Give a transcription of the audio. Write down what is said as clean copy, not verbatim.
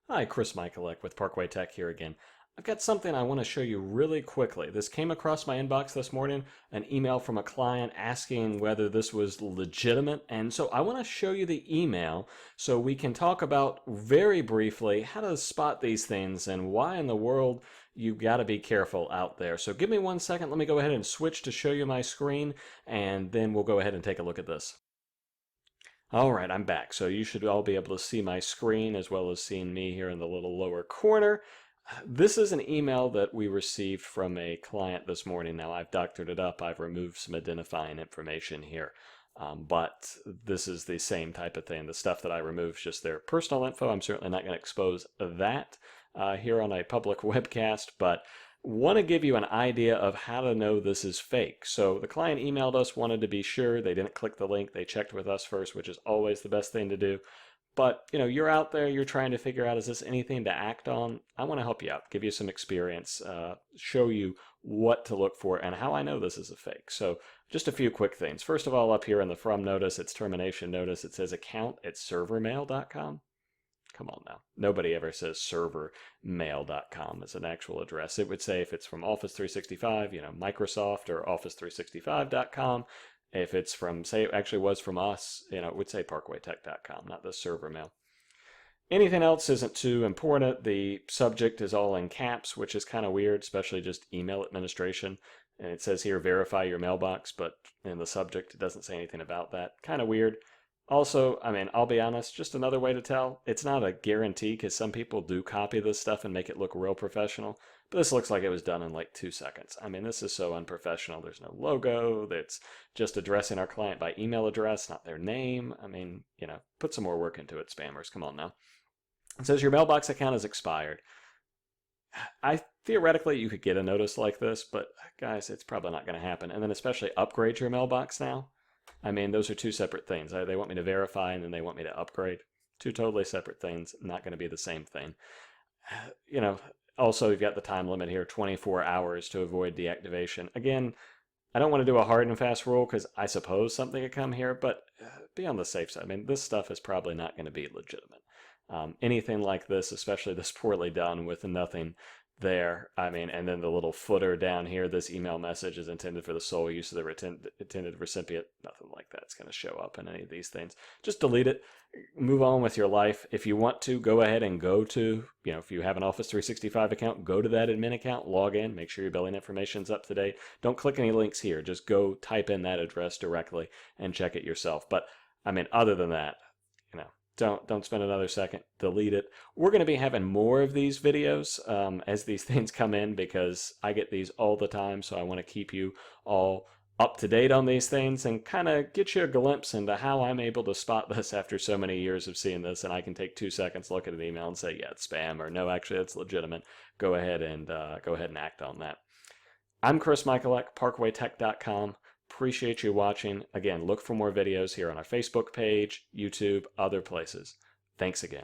Hi, Chris Michaelek with Parkway Tech here again. I've got something I want to show you really quickly. This came across my inbox this morning, an email from a client asking whether this was legitimate. And so I want to show you the email so we can talk about very briefly how to spot these things and why in the world you've got to be careful out there. So give me 1 second. Let me go ahead and switch to show you my screen, and then we'll go ahead and take a look at this. All right, I'm back. So you should all be able to see my screen as well as seeing me here in the little lower corner. This is an email that we received from a client this morning. Now I've doctored it up. I've removed some identifying information here. But this is the same type of thing. The stuff that I removed is just their personal info. I'm certainly not going to expose that here on a public webcast, but want to give you an idea of how to know this is fake. So the client emailed us, wanted to be sure. They didn't click the link. They checked with us first, which is always the best thing to do. But you're out there, you're trying to figure out, is this anything to act on? I want to help you out, give you some experience, show you what to look for and how I know this is a fake. So just a few quick things. First of all, up here in the from notice, it's termination notice. It says account at servermail.com. Come on now. Nobody ever says servermail.com as an actual address. It would say if it's from Office 365, Microsoft or Office365.com. If it's from, say it actually was from us, it would say parkwaytech.com, not the server mail. Anything else isn't too important. The subject is all in caps, which is kind of weird, especially just email administration. And it says here, verify your mailbox, but in the subject, it doesn't say anything about that. Kind of weird. Also, I'll be honest, just another way to tell. It's not a guarantee because some people do copy this stuff and make it look real professional. But this looks like it was done in like 2 seconds. This is so unprofessional. There's no logo. That's just addressing our client by email address, not their name. Put some more work into it, spammers. Come on now. It says your mailbox account is expired. Theoretically, you could get a notice like this, but guys, it's probably not going to happen. And then especially upgrade your mailbox now. Those are two separate things. They want me to verify and then they want me to upgrade. Two totally separate things, not going to be the same thing. Also, you've got the time limit here, 24 hours to avoid deactivation. Again, I don't want to do a hard and fast rule because I suppose something could come here, but be on the safe side. This stuff is probably not going to be legitimate. Anything like this, especially this poorly done with nothing there, and then the little footer down here, this email message is intended for the sole use of the intended recipient. Nothing like that's going to show up in any of these things. Just delete it, move on with your life. If you want to, go ahead and go to, if you have an Office 365 account, go to that admin account, log in, make sure your billing information's up to date. Don't click any links here. Just go type in that address directly and check it yourself. But other than that, don't spend another second, delete it. We're going to be having more of these videos as these things come in because I get these all the time, so I want to keep you all up to date on these things and kind of get you a glimpse into how I'm able to spot this after so many years of seeing this, and I can take 2 seconds, look at an email and say, yeah, it's spam, or no, actually, it's legitimate. Go ahead and act on that. I'm Chris Michaelek, parkwaytech.com. Appreciate you watching. Again, look for more videos here on our Facebook page, YouTube, other places. Thanks again.